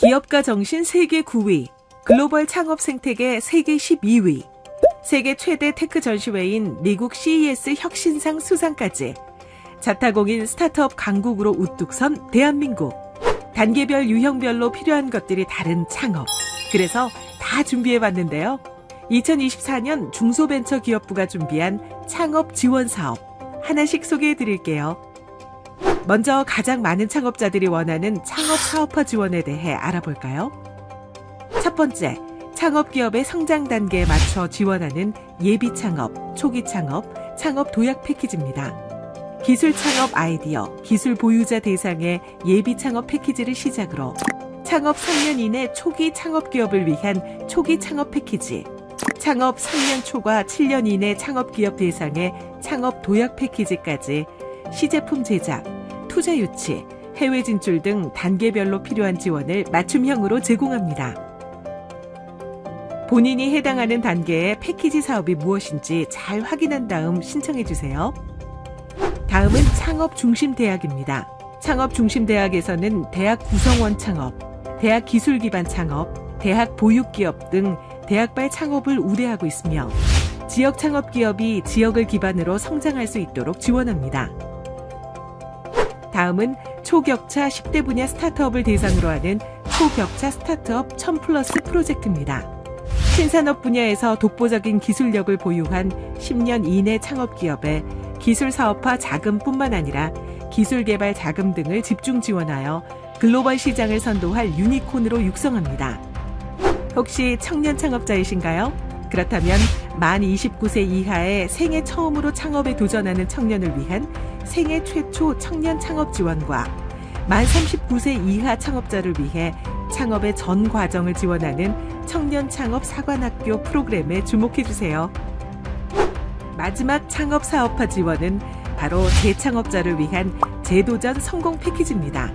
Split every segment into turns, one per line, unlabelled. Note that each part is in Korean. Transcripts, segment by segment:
기업가 정신 세계 9위, 글로벌 창업 생태계 세계 12위, 세계 최대 테크 전시회인 미국 CES 혁신상 수상까지 자타공인 스타트업 강국으로 우뚝 선 대한민국. 단계별 유형별로 필요한 것들이 다른 창업. 그래서 다 준비해봤는데요. 2024년 중소벤처기업부가 준비한 창업 지원 사업 하나씩 소개해드릴게요. 먼저 가장 많은 창업자들이 원하는 창업 사업화 지원에 대해 알아볼까요? 첫 번째, 창업기업의 성장 단계에 맞춰 지원하는 예비 창업, 초기 창업, 창업 도약 패키지입니다. 기술 창업 아이디어, 기술 보유자 대상의 예비 창업 패키지를 시작으로 창업 3년 이내 초기 창업기업을 위한 초기 창업 패키지, 창업 3년 초과 7년 이내 창업기업 대상의 창업 도약 패키지까지 시제품 제작, 투자 유치, 해외 진출 등 단계별로 필요한 지원을 맞춤형으로 제공합니다. 본인이 해당하는 단계의 패키지 사업이 무엇인지 잘 확인한 다음 신청해주세요. 다음은 창업 중심 대학입니다. 창업 중심 대학에서는 대학 구성원 창업, 대학 기술 기반 창업, 대학 보육 기업 등 대학발 창업을 우대하고 있으며 지역 창업 기업이 지역을 기반으로 성장할 수 있도록 지원합니다. 다음은 초격차 10대 분야 스타트업을 대상으로 하는 초격차 스타트업 1000+ 프로젝트입니다. 신산업 분야에서 독보적인 기술력을 보유한 10년 이내 창업기업에 기술 사업화 자금뿐만 아니라 기술 개발 자금 등을 집중 지원하여 글로벌 시장을 선도할 유니콘으로 육성합니다. 혹시 청년 창업자이신가요? 그렇다면 만 29세 이하의 생애 처음으로 창업에 도전하는 청년을 위한 생애 최초 청년 창업 지원과 만 39세 이하 창업자를 위해 창업의 전 과정을 지원하는 청년 창업 사관학교 프로그램에 주목해주세요. 마지막 창업 사업화 지원은 바로 재창업자를 위한 재도전 성공 패키지입니다.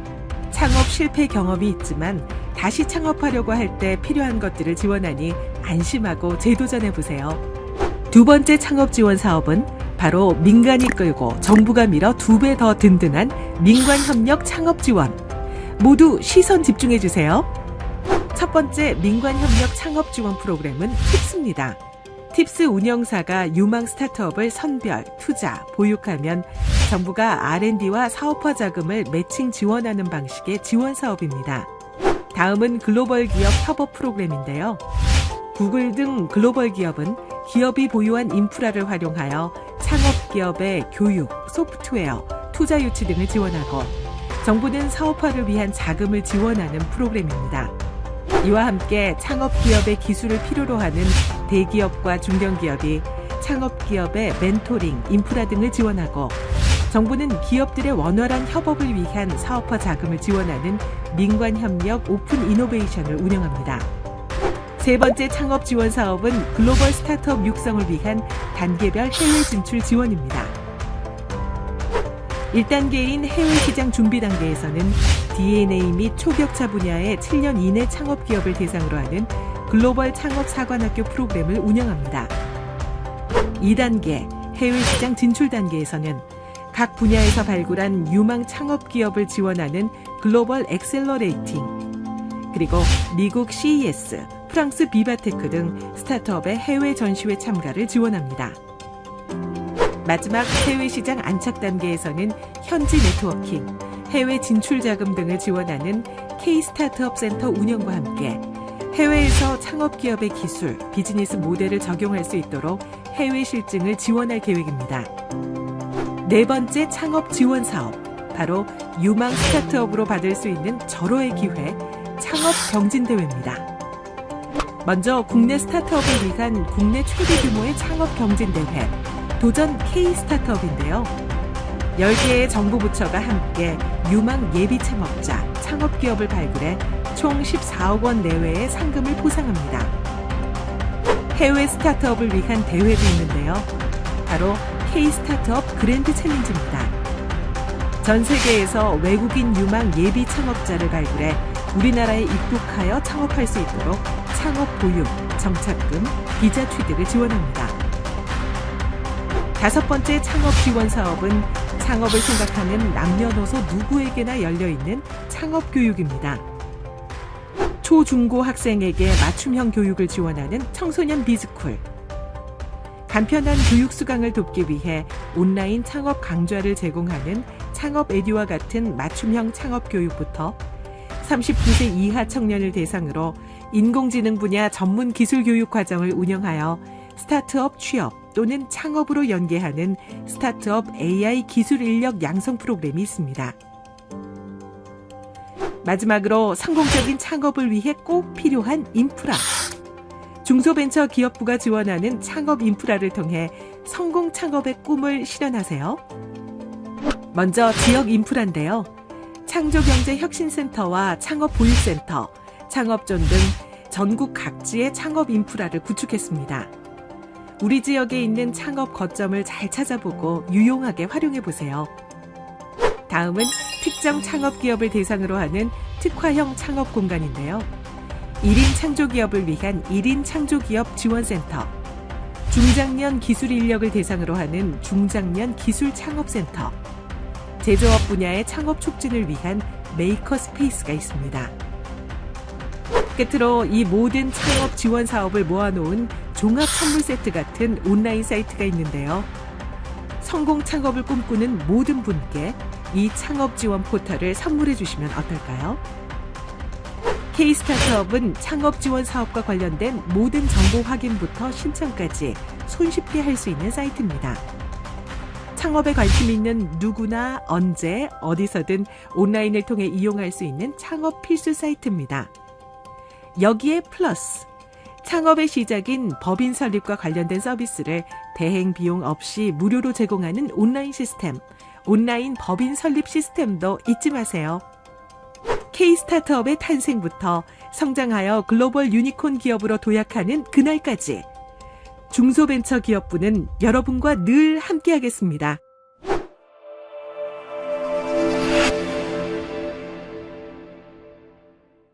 창업 실패 경험이 있지만 다시 창업하려고 할 때 필요한 것들을 지원하니 안심하고 재도전해보세요. 두 번째 창업 지원 사업은 바로 민간이 끌고 정부가 밀어 2배 더 든든한 민관협력 창업 지원. 모두 시선 집중해주세요. 첫 번째 민관협력 창업 지원 프로그램은 팁스입니다. 팁스 운영사가 유망 스타트업을 선별, 투자, 보육하면 정부가 R&D와 사업화 자금을 매칭 지원하는 방식의 지원 사업입니다. 다음은 글로벌 기업 협업 프로그램인데요. 구글 등 글로벌 기업은 기업이 보유한 인프라를 활용하여 창업 기업의 교육, 소프트웨어, 투자 유치 등을 지원하고 정부는 사업화를 위한 자금을 지원하는 프로그램입니다. 이와 함께 창업기업의 기술을 필요로 하는 대기업과 중견기업이 창업기업의 멘토링, 인프라 등을 지원하고 정부는 기업들의 원활한 협업을 위한 사업화 자금을 지원하는 민관협력 오픈 이노베이션을 운영합니다. 세 번째 창업 지원 사업은 글로벌 스타트업 육성을 위한 단계별 해외 진출 지원입니다. 1단계인 해외 시장 준비 단계에서는 DNA 및 초격차 분야의 7년 이내 창업 기업을 대상으로 하는 글로벌 창업 사관학교 프로그램을 운영합니다. 2단계 해외 시장 진출 단계에서는 각 분야에서 발굴한 유망 창업 기업을 지원하는 글로벌 엑셀러레이팅, 그리고 미국 CES, 프랑스 비바테크 등 스타트업의 해외 전시회 참가를 지원합니다. 마지막 해외 시장 안착 단계에서는 현지 네트워킹, 해외 진출 자금 등을 지원하는 K-스타트업 센터 운영과 함께 해외에서 창업 기업의 기술, 비즈니스 모델을 적용할 수 있도록 해외 실증을 지원할 계획입니다. 네 번째 창업 지원 사업, 바로 유망 스타트업으로 받을 수 있는 절호의 기회, 창업 경진대회입니다. 먼저 국내 스타트업을 위한 국내 최대 규모의 창업 경진대회, 도전 K-스타트업인데요. 10개의 정부 부처가 함께 유망 예비 창업자, 창업기업을 발굴해 총 14억 원 내외의 상금을 보상합니다. 해외 스타트업을 위한 대회도 있는데요. 바로 K-스타트업 그랜드 챌린지입니다. 전 세계에서 외국인 유망 예비 창업자를 발굴해 우리나라에 입국하여 창업할 수 있도록 창업 보육, 정착금, 비자 취득을 지원합니다. 다섯 번째 창업 지원 사업은 창업을 생각하는 남녀노소 누구에게나 열려있는 창업 교육입니다. 초, 중고 학생에게 맞춤형 교육을 지원하는 청소년 비스쿨. 간편한 교육 수강을 돕기 위해 온라인 창업 강좌를 제공하는 창업 에듀와 같은 맞춤형 창업 교육부터 39세 이하 청년을 대상으로 인공지능 분야 전문 기술 교육 과정을 운영하여 스타트업 취업 또는 창업으로 연계하는 스타트업 AI 기술 인력 양성 프로그램이 있습니다. 마지막으로 성공적인 창업을 위해 꼭 필요한 인프라. 중소벤처기업부가 지원하는 창업 인프라를 통해 성공 창업의 꿈을 실현하세요. 먼저 지역 인프라인데요. 창조경제혁신센터와 창업보육센터, 창업존 등 전국 각지의 창업 인프라를 구축했습니다. 우리 지역에 있는 창업 거점을 잘 찾아보고 유용하게 활용해보세요. 다음은 특정 창업기업을 대상으로 하는 특화형 창업 공간인데요. 1인 창조기업을 위한 1인 창조기업 지원센터, 중장년 기술 인력을 대상으로 하는 중장년 기술 창업센터, 제조업 분야의 창업 촉진을 위한 메이커 스페이스가 있습니다. 끝으로 이 모든 창업 지원 사업을 모아놓은 종합 선물 세트 같은 온라인 사이트가 있는데요. 성공 창업을 꿈꾸는 모든 분께 이 창업 지원 포털을 선물해 주시면 어떨까요? K-스타트업은 창업 지원 사업과 관련된 모든 정보 확인부터 신청까지 손쉽게 할 수 있는 사이트입니다. 창업에 관심 있는 누구나 언제 어디서든 온라인을 통해 이용할 수 있는 창업 필수 사이트입니다. 여기에 플러스 창업의 시작인 법인 설립과 관련된 서비스를 대행 비용 없이 무료로 제공하는 온라인 시스템, 온라인 법인 설립 시스템도 잊지 마세요. K-스타트업의 탄생부터 성장하여 글로벌 유니콘 기업으로 도약하는 그날까지 중소벤처기업부는 여러분과 늘 함께하겠습니다.